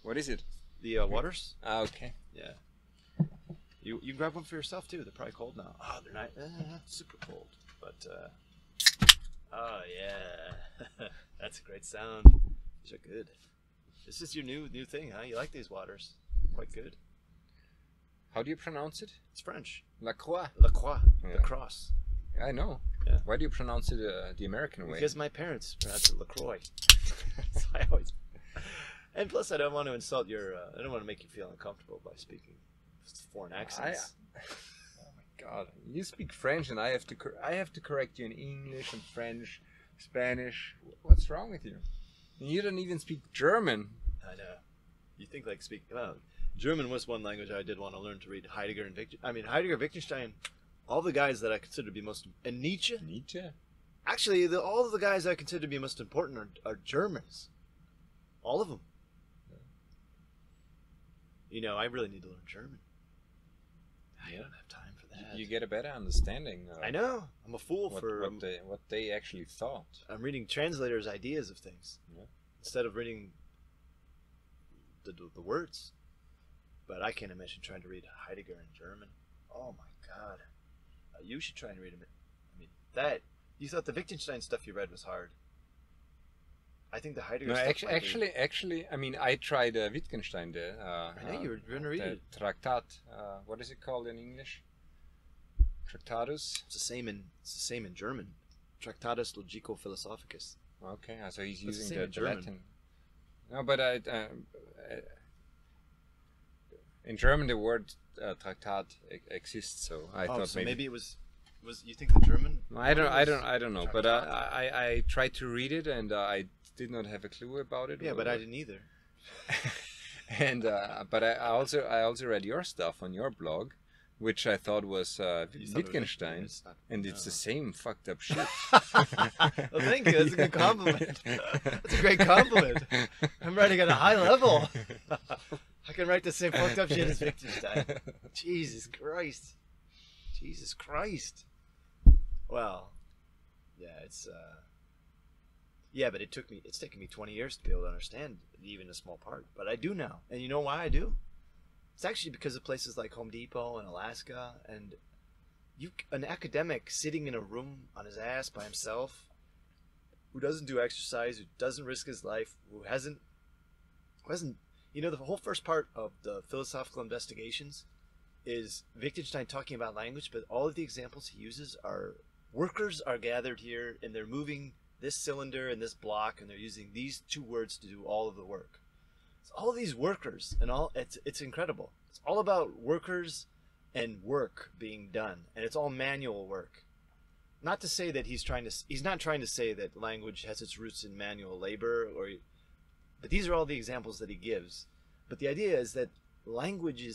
What is it? The waters? Okay. Yeah. You can grab one for yourself too. They're probably cold now. Oh, they're not super cold, but oh yeah, that's a great sound. These are good. This is your new thing, huh? You like these waters? Quite good. How do you pronounce it? It's French. La Croix. La Croix. Yeah. The cross. I know. Yeah. Why do you pronounce it the American way? Because my parents pronounce it LaCroix. So I always... And plus, I don't want to insult your... I don't want to make you feel uncomfortable by speaking foreign accents. Oh my God! You speak French, and I have to correct you in English and French, Spanish. What's wrong with you? And you don't even speak German. I know. You think like speak... Well, German was one language I did want to learn to read. Heidegger and Heidegger, Wittgenstein, all the guys that I consider to be most... And Nietzsche? Nietzsche? Actually, all of the guys I consider to be most important are Germans. All of them. Yeah. You know, I really need to learn German. I don't have time for that. You get a better understanding. I know. I'm a fool for... What they actually thought. I'm reading translators' ideas of things. Yeah. Instead of reading the words. But I can't imagine trying to read Heidegger in German. Oh my God. You should try and read him. I mean, that... You thought the Wittgenstein stuff you read was hard. I think the Heidegger stuff... Actually, I mean, I tried Wittgenstein. I know you were going to read it. Traktat. What is it called in English? Tractatus? It's the same in German. Tractatus Logico-Philosophicus. Okay, so he's using the Latin. No, but in German the word Traktat exists, so I thought so maybe it was you think the German? I don't know, but I tried to read it and I did not have a clue about it. Yeah, but I didn't either. And but I also read your stuff on your blog, which I thought was Wittgenstein, and it's the same fucked up shit. Well, thank you. That's a good compliment. That's a great compliment. I'm writing at a high level. I can write the same fucked up shit as Wittgenstein. Jesus Christ. Jesus Christ. Well, yeah, it's yeah, but it's taken me 20 years to be able to understand even a small part, but I do now. And you know why I do? It's actually because of places like Home Depot and Alaska, and an academic sitting in a room on his ass by himself, who doesn't do exercise, who doesn't risk his life, who hasn't, you know, the whole first part of the philosophical investigations is Wittgenstein talking about language, but all of the examples he uses are workers are gathered here and they're moving this cylinder and this block and they're using these two words to do all of the work. It's all these workers and all. It's incredible. It's all about workers and work being done, and it's all manual work. Not to say that he's not trying to say that language has its roots in manual labor, but these are all the examples that he gives. But the idea is that language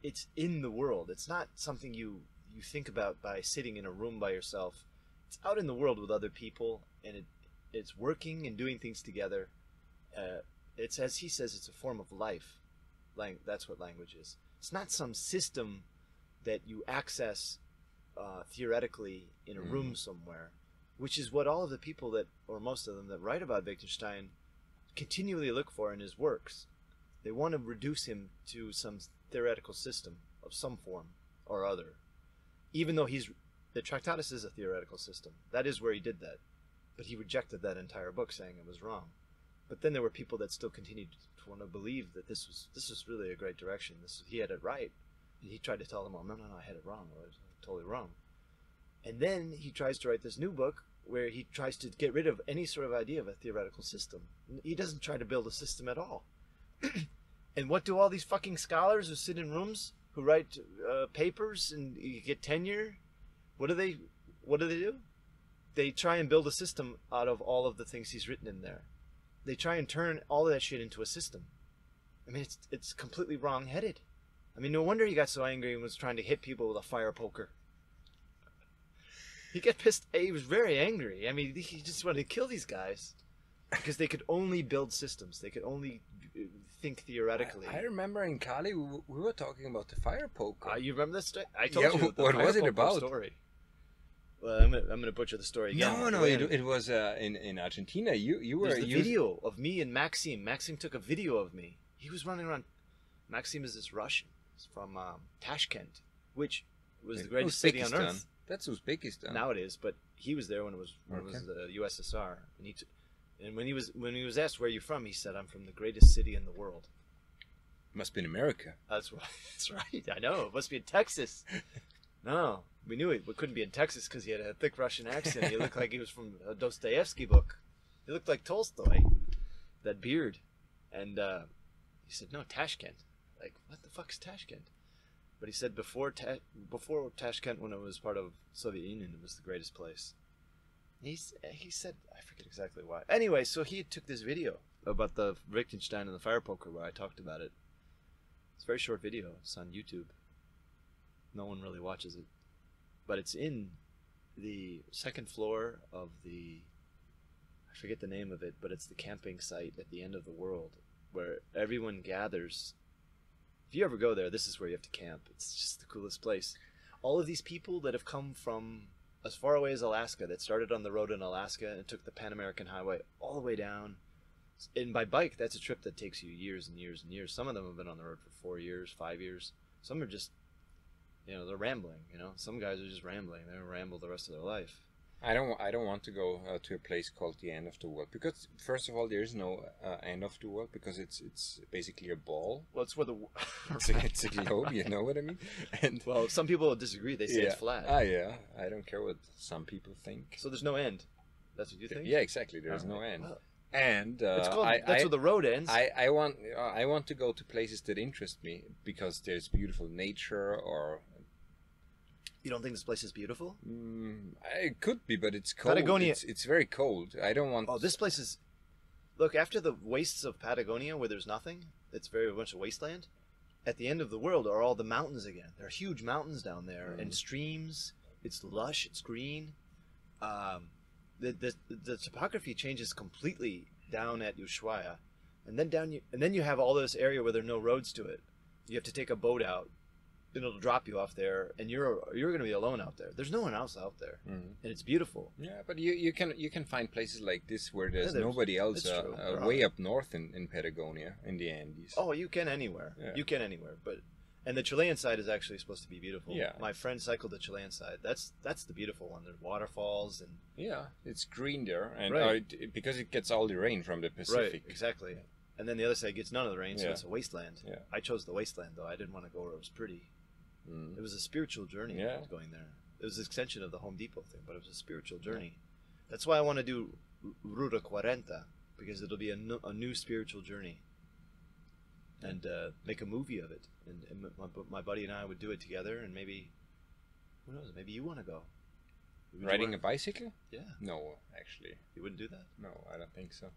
it's in the world. It's not something you think about by sitting in a room by yourself. It's out in the world with other people, and it's working and doing things together. It's, as he says, it's a form of life. That's what language is. It's not some system that you access theoretically in a room somewhere, which is what all of the people that, or most of them that write about Wittgenstein, continually look for in his works. They want to reduce him to some theoretical system of some form or other. Even though the Tractatus is a theoretical system. That is where he did that. But he rejected that entire book, saying it was wrong. But then there were people that still continued to want to believe that this was really a great direction. He had it right. And he tried to tell them all, no, I had it wrong. It was totally wrong. And then he tries to write this new book where he tries to get rid of any sort of idea of a theoretical system. He doesn't try to build a system at all. And what do all these fucking scholars who sit in rooms, who write papers and you get tenure, what do they do? They try and build a system out of all of the things he's written in there. They try and turn all of that shit into a system. I mean, it's completely wrong-headed. I mean, no wonder he got so angry and was trying to hit people with a fire poker. He got pissed. He was very angry. I mean, he just wanted to kill these guys because they could only build systems. They could only think theoretically. I remember in Cali we were talking about the fire poker. You remember this story? I told you the what fire was it poker about? Story. Well, I'm gonna butcher the story again. No, it was in Argentina. You were There's the video of me and Maxim. Maxim took a video of me. He was running around. Maxim is this Russian. He's from Tashkent, which was the greatest city on earth. That's Uzbekistan. Now it is, but he was there when it was the USSR, and when he was asked where you're from, he said, "I'm from the greatest city in the world." Must be in America. That's right. That's right. I know. It must be in Texas. No, we knew it couldn't be in Texas because he had a thick Russian accent. He looked like he was from a Dostoevsky book. He looked like Tolstoy. That beard, and he said, "No, Tashkent." Like, what the fuck's Tashkent? But he said before Tashkent, when it was part of Soviet Union, it was the greatest place. He said, I forget exactly why. Anyway, so he took this video about the Wittgenstein and the fire poker where I talked about it. It's a very short video. It's on YouTube. No one really watches it. But it's in the second floor of I forget the name of it, but it's the camping site at the end of the world where everyone gathers. If you ever go there, this is where you have to camp. It's just the coolest place. All of these people that have come from as far away as Alaska, that started on the road in Alaska and took the Pan American Highway all the way down. And by bike, that's a trip that takes you years and years and years. Some of them have been on the road for 4 years, 5 years. Some are just, they're rambling, Some guys are just rambling. They ramble the rest of their life. I don't want to go to a place called the end of the world because first of all there is no end of the world because it's basically a ball. Well, it's where it's a globe, you know what I mean? And well, some people disagree. They say it's flat. Yeah. I don't care what some people think. So there's no end. That's what you think? Yeah, exactly. There's no end. Well, and it's called, that's where the road ends. I want to go to places that interest me because there's beautiful nature or. You don't think this place is beautiful? It could be, but it's cold. Patagonia. It's very cold. I don't want. Oh, this place is. Look, after the wastes of Patagonia, where there's nothing, it's very much a wasteland. At the end of the world are all the mountains again. There are huge mountains down there and streams. It's lush. It's green. The topography changes completely down at Ushuaia, and then you have all this area where there are no roads to it. You have to take a boat out. And it'll drop you off there, and you're going to be alone out there. There's no one else out there, and it's beautiful. Yeah, but you can find places like this where there's nobody else. Way up north in Patagonia, in the Andes. Oh, you can anywhere. Yeah. You can anywhere, and the Chilean side is actually supposed to be beautiful. Yeah. My friend cycled the Chilean side. That's the beautiful one. There's waterfalls and. Yeah, it's green there, and because it gets all the rain from the Pacific. Right. Exactly. And then the other side gets none of the rain, so it's a wasteland. Yeah. I chose the wasteland though. I didn't want to go where it was pretty. It was a spiritual journey going there. It was an extension of the Home Depot thing, but it was a spiritual journey. That's why I want to do Ruta 40, because it'll be a new spiritual journey. and make a movie of it. And my buddy and I would do it together, and maybe, who knows, maybe you want to go. Riding a bicycle? Yeah. No, actually. You wouldn't do that? No, I don't think so.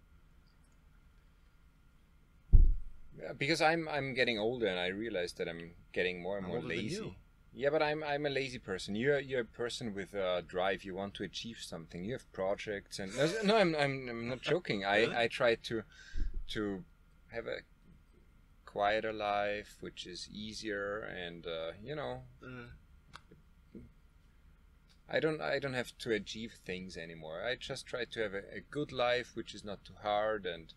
Yeah, because I'm getting older and I realize that I'm getting more and more lazy. Yeah, but I'm a lazy person. You're a person with drive. You want to achieve something. You have projects and no, I'm not joking. Really? I try to have a quieter life, which is easier, and I don't have to achieve things anymore. I just try to have a good life, which is not too hard, and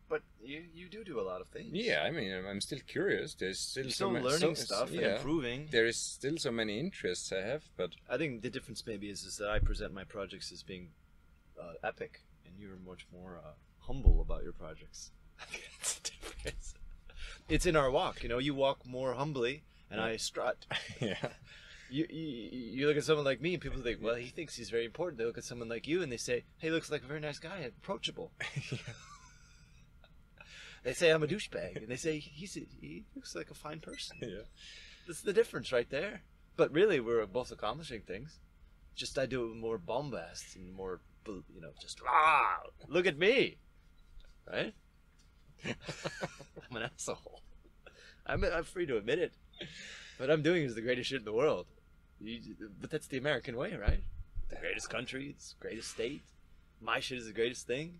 but you do a lot of things. yeah, I mean, I'm still curious. There's still learning stuff and improving. There is still so many interests I have, but I think the difference maybe is that I present my projects as being epic, and you're much more humble about your projects. I think that's the difference. It's in our walk, you walk more humbly, and I strut. yeah. You look at someone like me, and people think, well, he thinks he's very important. They look at someone like you, and they say, hey, he looks like a very nice guy, approachable. They say I'm a douchebag, and they say he looks like a fine person. Yeah. That's the difference right there. But really, we're both accomplishing things. Just I do it with more bombast and more, just look at me, right? I'm an asshole. I'm free to admit it. What I'm doing is the greatest shit in the world. But that's the American way, right? The greatest country, it's the greatest state. My shit is the greatest thing.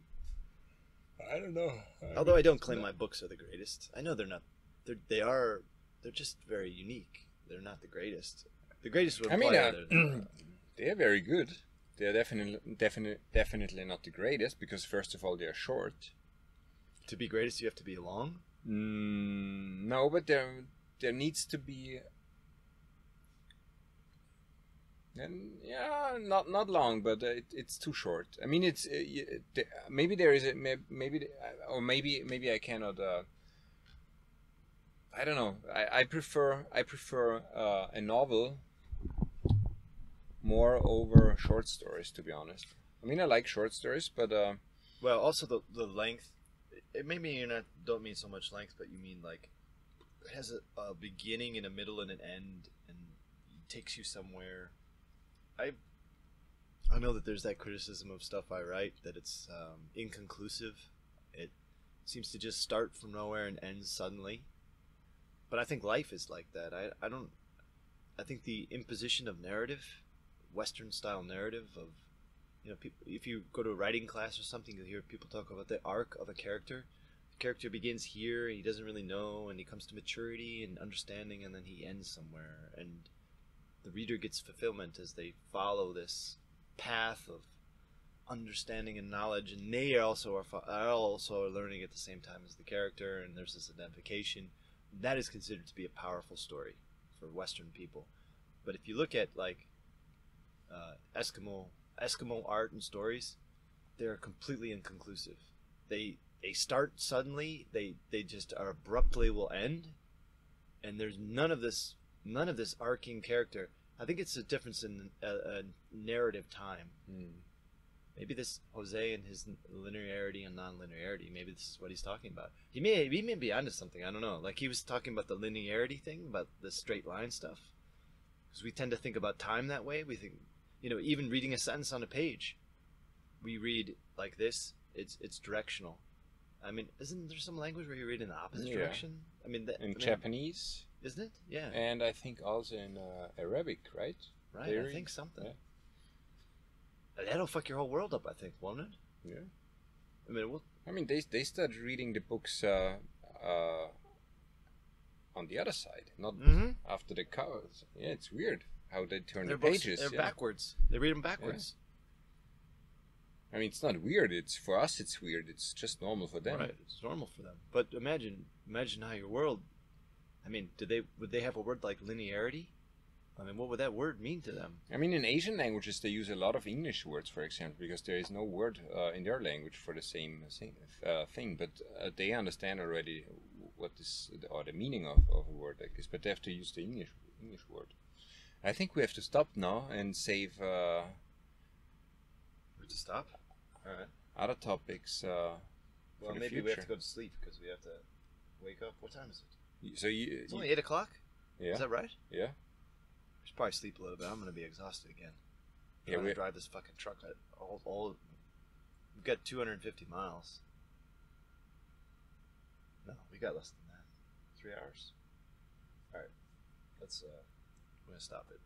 I don't know. Although I don't claim my books are the greatest. I know they're not. They're just very unique. They're not the greatest. The greatest would imply they're very good. They're definitely not the greatest, because first of all, they're short. To be greatest, you have to be long? No, but there needs to be, and yeah, not long, but it's too short. I mean, it's maybe there is maybe I cannot. I don't know. I prefer a novel more over short stories, to be honest. I mean, I like short stories, but well, also the length. It maybe you don't mean so much length, but you mean like it has a beginning and a middle and an end, and it takes you somewhere. I know that there's that criticism of stuff I write, that it's inconclusive. It seems to just start from nowhere and end suddenly. But I think life is like that. I think the imposition of narrative, Western style narrative of, people, if you go to a writing class or something, you'll hear people talk about the arc of a character. The character begins here, and he doesn't really know, and he comes to maturity and understanding, and then he ends somewhere. And the reader gets fulfillment as they follow this path of understanding and knowledge, and they also are learning at the same time as the character, and there's this identification. That is considered to be a powerful story for Western people. But if you look at like Eskimo art and stories, they're completely inconclusive. They start suddenly, they just are abruptly will end, and there's none of this arcing character. I think it's a difference in a narrative time. Maybe this Jose and his linearity and non-linearity, maybe this is what he's talking about. He may be onto something, I don't know. Like he was talking about the linearity thing, about the straight line stuff. Because we tend to think about time that way. We think, even reading a sentence on a page, we read like this, it's directional. I mean, isn't there some language where you read in the opposite direction? I mean, Japanese, isn't it? Yeah. And I think also in Arabic, right? Right, I think something. Yeah. That'll fuck your whole world up, I think, won't it? Yeah. I mean, they started reading the books on the other side, not after the covers. Yeah, it's weird how they turn the pages. They're backwards. They read them backwards. Yeah. I mean, it's not weird. It's for us. It's weird. It's just normal for them. Right. It's normal for them. But imagine how your world. I mean, would they have a word like linearity? I mean, what would that word mean to them? I mean, in Asian languages, they use a lot of English words, for example, because there is no word in their language for the same thing. But they understand already what is or the meaning of a word like this. But they have to use the English word. I think we have to stop now and save. We have to stop. All right. Other topics Well, the maybe we future. have to go to sleep because we have to wake up. What time is it? So you, It's only 8 o'clock. yeah, Is that right? yeah, I should probably sleep a little bit. I'm gonna be exhausted again. yeah. Trying We to drive this fucking truck. We've got 250 miles. No, we got less than that. 3 hours. All right, let's. I'm gonna stop it.